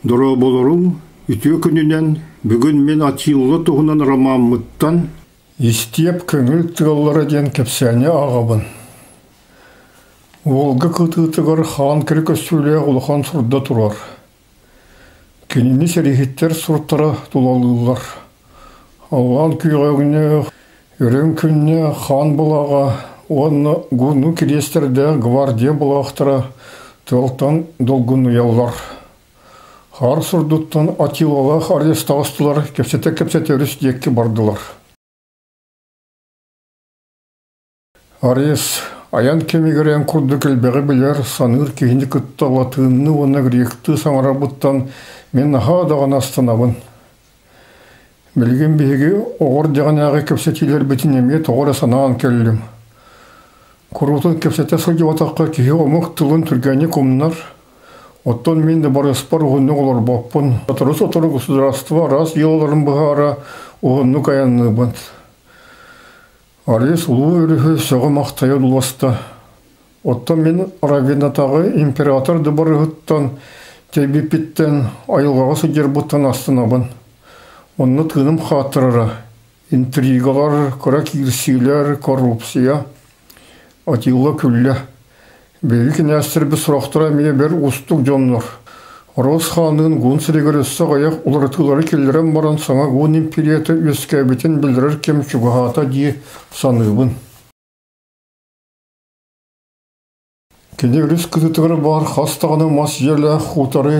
Дұры болыру, үтіе күнінен бүгін мен атилы тұғынан романмыттан Истеп көңіл тығылары ден кепсәне ағабын. Олғы қытығытығыр хан кірі көстілі ұлыған сұрда тұрар. Кенені серихеттер сұрттары тұлалылар. Алған күйғағыне, өрен күнне хан бұлаға, оны ғуну керестерді гвардия бұлақтыра тұлтан долғын ұялар. Хар сұрдыттан атилалақ арестағыстылар, кепсете өріс декке бардылар. Арес, аян кемегерен күрді кәлбәғі білер, саныр кейінді күтті латынны оны гректі саңара бұттан мен наға даған астанабын. Білген бейге оғыр деген ағы кепсетелер бетінеме тоғыры санаған кәлілім. Күрутын кепсете сылги ватаққа кейі омық тылын түргәне комнар, оттан мен де барыспар ұғынны олар баппын. Атырыс отыры государство раз елаларын бұғара ұғынны каянны бұн. Арес ұлы өрігі сөгі мақтайы ұласты. Оттан мен Равенатағы императорды барығыттан, Тебепеттен айылғаға сөдер бұттан астынабын. Онны тыным қатырыры, интригалар, көра кирсилер, коррупция, атилла күлі. Бейікен әстірбі сұрақтыра мие бір ұстық жонлар. Рос ханын ғун сірегірісі ғаяқ ұлырытылары келдерен баран саңа ғун империяты өскәбетін білдірір кем чуғағата дие саныбын. Кене үріс күтітігірі бар қастағаны мас елі құтары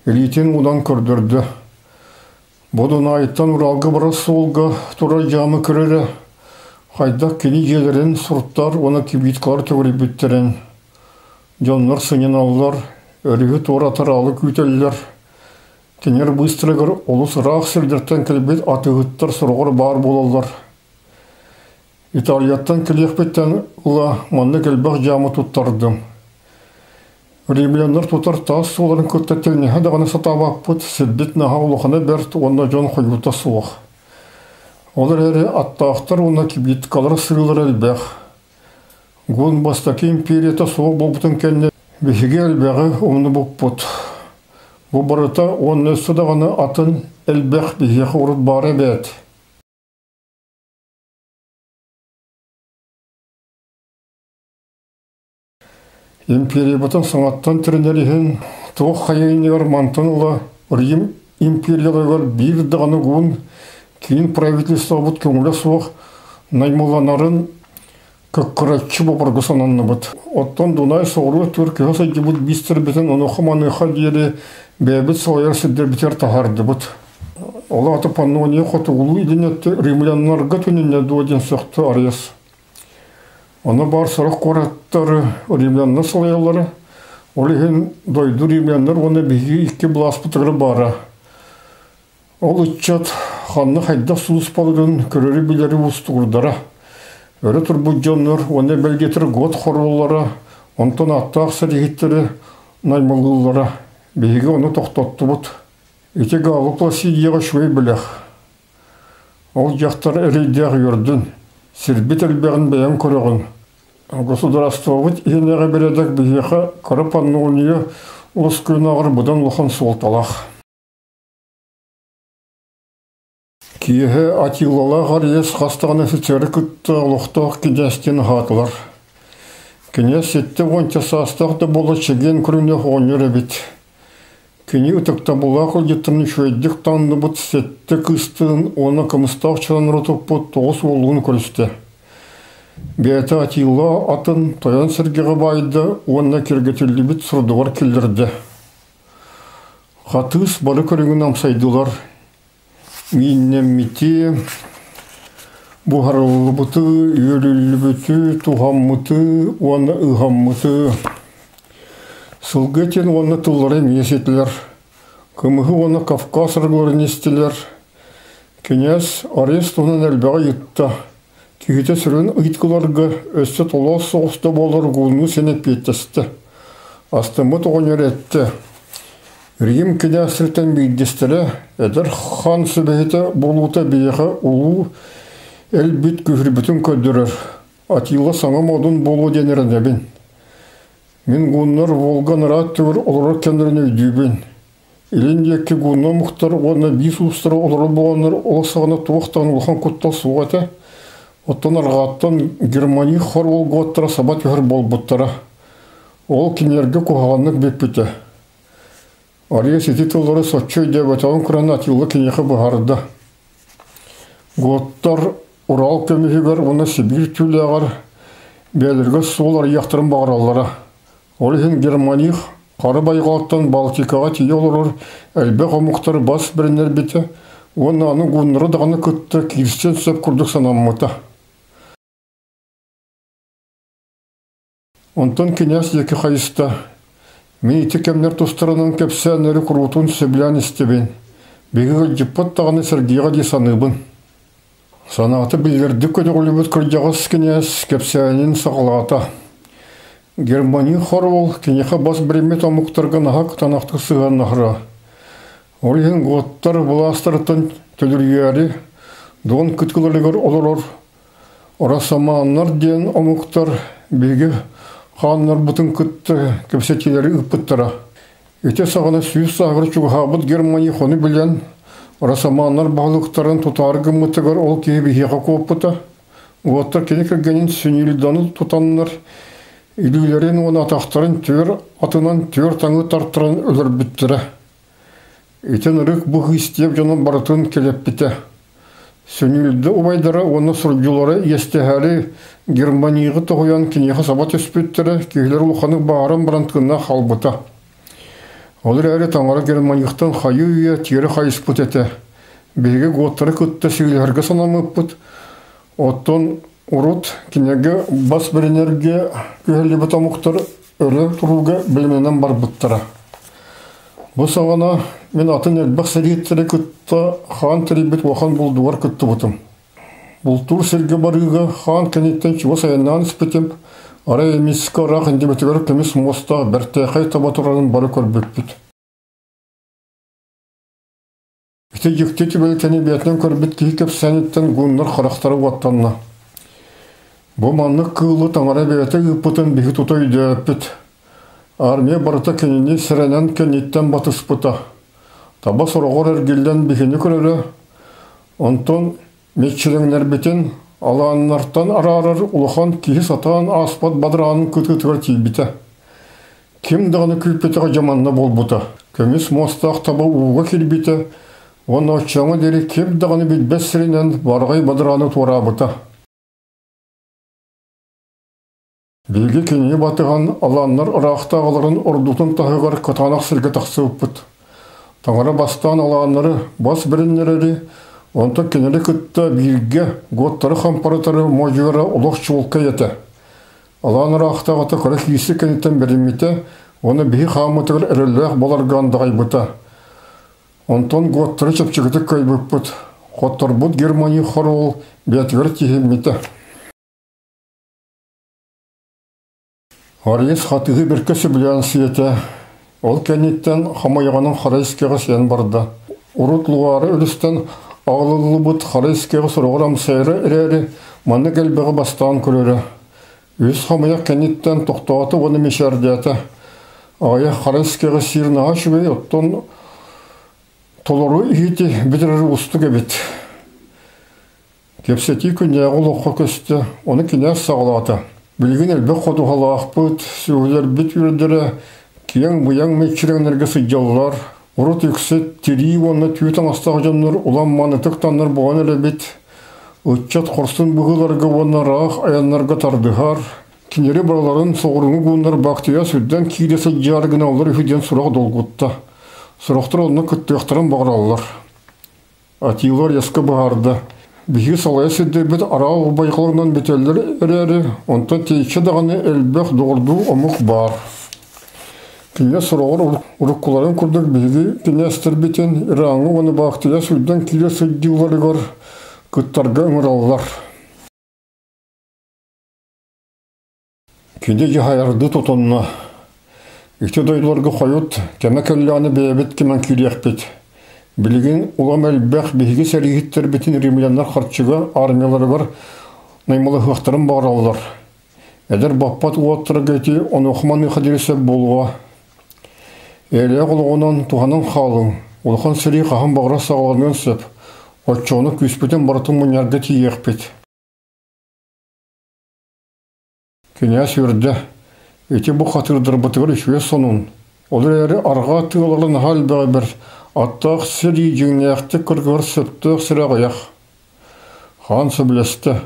елейтен ұдан көрдірді. Бұдын айттан ұралғы бара солға тұра жамы көрері. Қайдақ кене елерін сұрттар, оны кебиткалар төгірі бүттерін. Жонлар сынен алылар. Өрігі торатаралы күйтелілер. Тенер бұстырығыр олыс рақ сілдірттен кілбет атығыттар сұрғыр бар болалар. Италияттан кілеқпеттен ұла манны кілбақ жамы тұттардым. Римляндар тұтар тас оларын көттетеліне әдіғаны сатабақ бұд, сілбет наға ұлықаны бәрт онна жон қойута суық. Олар әрі аттақтар онна кебеткалар сырылыр әлбәқ. Ғын бастаки империята суық болбытын кәліне бехеге әлбәғі оңны бұп бұд. Бұ барыта оны сұдағаны атын әлбәқ бехеге ұрыт бары бәд. Империя бұтын саңаттан түрінеріген тұғы қайайынығар мантынылы Рим империялығар бір дағаны ғуын кейін правительство бұд көңілі суық наймыланарын көккіратчы бопырғы сананны бұд. Оттан Дунай соғыры Түркия сәйді бұд бістір бітін ұнықы маныға дейірі бәбіт солайыр сіддер бітер тағарды бұд. Ола аты пануане қоты ұлы иденетті римлянларға түніне дуаден соқты Арес. Оны бар сұрық қораттары римлянлар солайылары. Олеген дойды римлянлар оны бейге икі бұлас бұтығыры бары. Ол үтчат ханны қайда сұлыс балырын көрері білері ұстығырдары. Өрі тұрбұд жонлар, оны бәлгетір ғот қорылылары, онтан аттақ сәрігеттері наймалылары. Бейге оны тоқтатты бұд. Етегі алықла сидияға шөй білек. Ол жақтар әрейдеғ өрдін, сірбет әлбәғін бәйін көріғін. Государство бұд енеғі бередік бейеға қарып анны оңыйы ұлыс күн ағыр бұдан ұлған солталақ. Киеге атилалар Арес қастаған офицері күтті ұлықтық кенестен ғатылар. Кенес етті онча састақты болы чеген күріне ғонер әбет. Кене үтікті бұлақ ұлдеттірін шөйдік таңды бұд сетті күстігін оны қымыстақ чыран рұтып бұд тоғыз олуын көрісті. Бәйті атила атын тоян сіргеғі байды, онына кергетілі біт сұрдығар келдірді. Қатыс бары көріңін амсайдылар. Миннен мити, бұғарылы бұты, үйелілі бүті, туған мұты, оны ұған мұты. Сылғетен оны тұллары месетілер. Күмігі оны Кавказ ұрғыларын естілер. Кенес Арест оның әлбәға етті. Күйті сүрін ұйткыларға өсті толы соғысты болыр ғылыны сенек беттесті. Астымы тоғын өретті. Рим кенесілтен бейдестері, әдір хан сүбәйті болуыта бейіға ұлу әлбіт күхірбітін көдірір. Атилла саңа модын болу денерін әбін. Мен ғыннар Волган рат түгір олар кәндірін өйдейбін. Илендеки гунна мухтар оны бис устра олору болганнар олсагына туактан улхан куттал сугата. Оттан аргаттан Германия хорвол готтара сабат бер болбуттара. Ол кинерге куганлык беппите. Ария сетитолары сочой деп аталган кранатилы кинеха бахарда. Готтар Урал көмегер оны Сибирь түләгәр бәлерге солар яктырым багыралары. Ол Германия Карабайгалтан Балтикага тие олар әлбәк амуктар бас беренер бите. Оны аны гуннары даганы көтте кирсен сөп курдык санаммыта. Онтан князь яки хайста. Мен итекемнер тустарының кепсәнәре курутун сөблян истебен. Беге җиппат таганы Сергейга дисаныбын. Санаты билерди көтөгөлүбөт кыржагыс князь кепсәнин саглата. Германия хорвол кинеха бас бремет амуктарга нахак танакты сыган нахра. Олин готтар буластыртын төлүргәри дон күткүлөргөр олорор. Орасаманнар ден амуктар беге ханнар бутын күтті кепсетелери ыппыттара. Эте сагына сүйүс сагыр чугабыт Германия хоны билен орасаманнар баглыктарын тутаргы мытыгар ол кеби хега коппыта. Готтар кенекергенин сүнүлданы тутаннар Илүлерин оны атақтарын төр атынан төр таңы тарттырын өлір біттірі. Етен ұрық бұғы істеп жанын барытын келеп біті. Сөнілді ұбайдары оны сұрджулары естіғәрі Германияғы тұғыян кенеға сабат өспеттірі кейлер ұлқаны бағарын барантығына қалбыта. Олар әрі таңары Германияқтан қайы үйе тері қайыс бұт әті. Беге ғоттары күтті сүйілерге санамып бұт. Оттон Урут кинеге бас беренерге көһелле бутамуктар өрө туруга билменен бар буттара. Бу сагана мен атын элбак сәриеттері күтті хан терибет вахан булдуар күтті бутым. Бул тур серге барыга хан кенеттен чуа сайынан спетем ара эмиска рах индебетегер кемис моста бертехай табатурарын бары көрбөкпүт. Ите жектети белкени бетнен көрбөт кийкеп сәнеттен гуннар характары ваттанна. Бу маннык кылы таңара бәйті үппытын бейі тұтай дөппіт. Армия барыта кенені сіренен кенеттен батыспыта. Таба сұрағыр әргелден бейіні көрері. Онтон метчіліңнер бетін аланнартан арарыр ұлыхан кейі сатан аспат бадыранын күткітігір тейбіті. Кем дағыны күйпетіға жаманна болбыта. Көмес мостақ таба уға келбіті. Оны очаңы дері кем дағыны бітбәс сіренен барғай бадыраны туарабыта. Белге кенеге батыған аланнар ырақтағыларын ордутын тағығар катанақ сірге тақсы өппіт. Таңара бастан аланнары бас біріннерері, онта кенелі күтті бірге готтары қампаратары мойжығыра ұлық чуылқа еті. Алан ырақтағыты қырық есі кенеттен берімете, оны бейі қамытығыр әріліғ боларғандағай бұта. Онтан готтары чепчігіті көй бүппіт. Qottар бұд Германия хорол бәтігір тегемметі. Арес хатығы біркесі білен сүйеті. Ол кәнеттен хамайғаның Харайскеға сен барды. Урут луары үлістен ағылылы бұд Харайскеға сұрғырам сәйрі әрәрі маны кәлбіғі бастан көрері. Өз хамайық кәнеттен тоқтауаты оны мешәрдеті. Ағая Харайскеға сиріні ашуы оттон толыру үйеті бітірері ұсты кәбет. Кепсеті күнеғі лоққа көсті, оны кенес сағылаты. Білген әлбі қодуғалы ақпыт, сөйлер бит үрдері, кең бұяң мекшіріңнерге сыйжалылар. Ұрыт үксет, тері оны түйетін астағы жанлар, ұлан манытық танлар бұған әлі бит. Өтчат қорсын бұғыларға оны рақ аянларға тардығар. Кенері бараларын соғырыңы бұнлар бақтия сүрден кейлесі жарғына олар үхіден сұрақ долғытта. Сұрақтар оны күттіқтірін бағыралылар. Атилар ескі бағарды. Бігі салай сөйді біт арал байқылығынан бетелер әрәрі, онтан тейші дағаны әлбәқ доғырду омық бар. Кіне сұрағыр ұрыққыларын күрдік бігі кенестер бетін, ираңы оны бақтия сүрден кейлі сөйділерігер күттарға ұңыралылар. Кеде жахайырды тұтынна. Икте дойдыларға қойыт, кәмі кәлләні бәйбет кемен кейлек бет. Білген улам әлбәқ бейгі сәрігеттер бетін римлянлар қарчыға армиялары бар наймалы ғақтарын бағыралылар. Әдір баппат уаттыры гәйті оны оқыманы қадересе болуға. Әле қолуынан туғанын қалың, олқан сірей қағын бағыра сағалармен сөп, отчоны күспетен барытын мұнярды тиекпет. Кенес өрді, еті бұл қатырдыр бұтығыр үшуе сонын. Олар әрі арға тығыларын хал бәғі бір, аттақ сірей жеңнәқті күргір сөптіқ сірі қаяқ. Хан сөбілесті,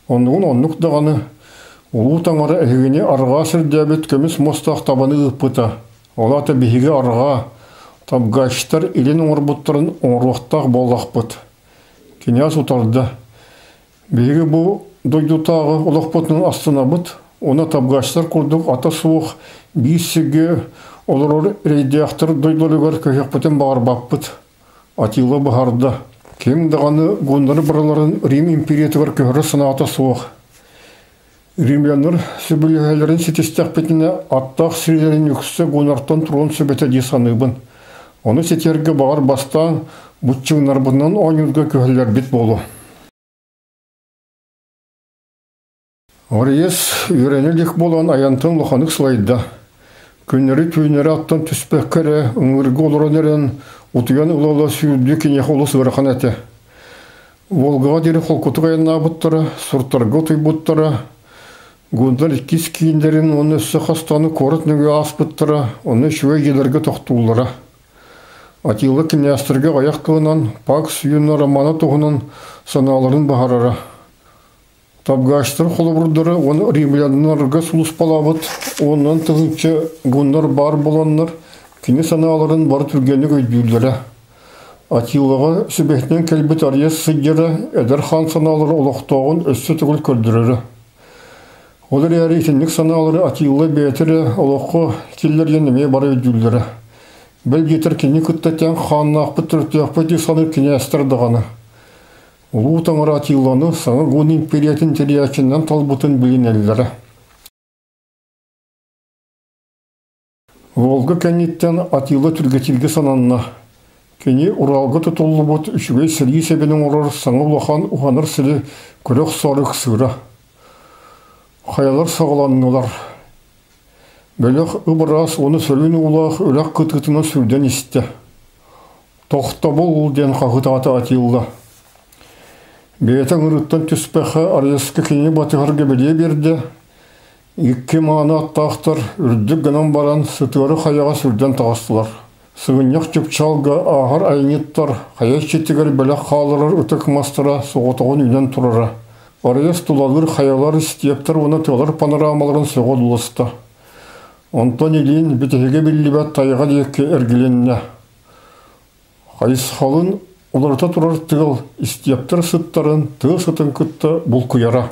онық дағаны, ұлу таңары әйгіне арға сірдәбет көміс мостақ табаны ұппыта. Олата бейге арға, табғаштар елен орбуттарын оңыруқтақ болақпыт. Кенес ұтарды. Бейге бұл дойдутағы олақпытының астына бұт, оны табғаштар күрдік ата суық бейсіге олар рейдияқтыр дойдолығар көйекпітен бағар баппыт. Атилы бұхарды. Кем дағаны гонлары бұраларын Рим империятығар көхірі сына ата суық. Римляныр сөбілігелерін сетестек бетіне аттақ сірелерін үкісі гонарттан тұрған сөбеті десаныбын. Оны сетерге бағар бастан бұтчыңнар бұнан ойынға көхілер бет болу. Орес үйренелік болуан аянтын лұқанық сылайды. Көнері түйінері аттан түспек кәрі, ұңырғы олыран әрін ұтыян ұлалы сүйілді кенеқ олыс ғырқан әті. Волгаға дері қолқұтық айына бұттары, сұрттарға ұтый бұттары, Гондар иккис кейіндерін оны өссі қастаны қорыт нүге аспыттыра, оны шуе елерге тоқтулыра. Атилы кенестерге аяқ қылынан, пак сүйіні романы тұғынан саналарын бағарара. Табғаштыр қолы бұрдыры, оны римлянларға сұлыс балабыт, онын тұғынчы гондар бар боланлар, кені саналарын бар түргені көйдүйлері. Атилыға сөбектен кәлбет арияс сыйдері, әдір хан саналары олықтауын өссі түгіл көрдірері. Олар әрі итінлік саналары атилы бәтірі олыққы келдер енеме бары өйдүлдері. Біл кетір кені күттәтен қанын ақпыт түртті ақпыт есанып кені әстірдіғаны. Олу таңыр атиланы саңы ғон империятын териячыннан талбытын білін әлдері. Волга кәнеттен атилы түргетілгі сананына. Кені Уралғы тұтылы бұт үшіге сірі себенің ұрыр саңы ұлақан ұғаныр сілі көрек сары қысыра. Қаялар сағаланылар. Бөлек ұбырас оны сөлін ұлақ өләк күтітіні сүрден істі. Тоқта бол ден қағыт аты атилды. Бейтің ұрыттан түспәқі арескі кені батығарға біле берді. Икке мағаны аттақтар үрдік гынан баран сұтығары қаяға сүрден тағыстылар. Сығыняқ жүпчалға ағар айнеттар, қая шеттігер бөлек қалырыр үтік мастыра соғытығын үйден тұрыры. Араяс тұлалыр қаялар істептір, оны тұлар панорамаларын соғыл ұлысты. Онтан елін бітіге білібәт тайға дейекке әргіленіне. Қайыс қалын оларда тұрар тұғыл істептір сұттарын тұғы сұтын күтті бұл құяра.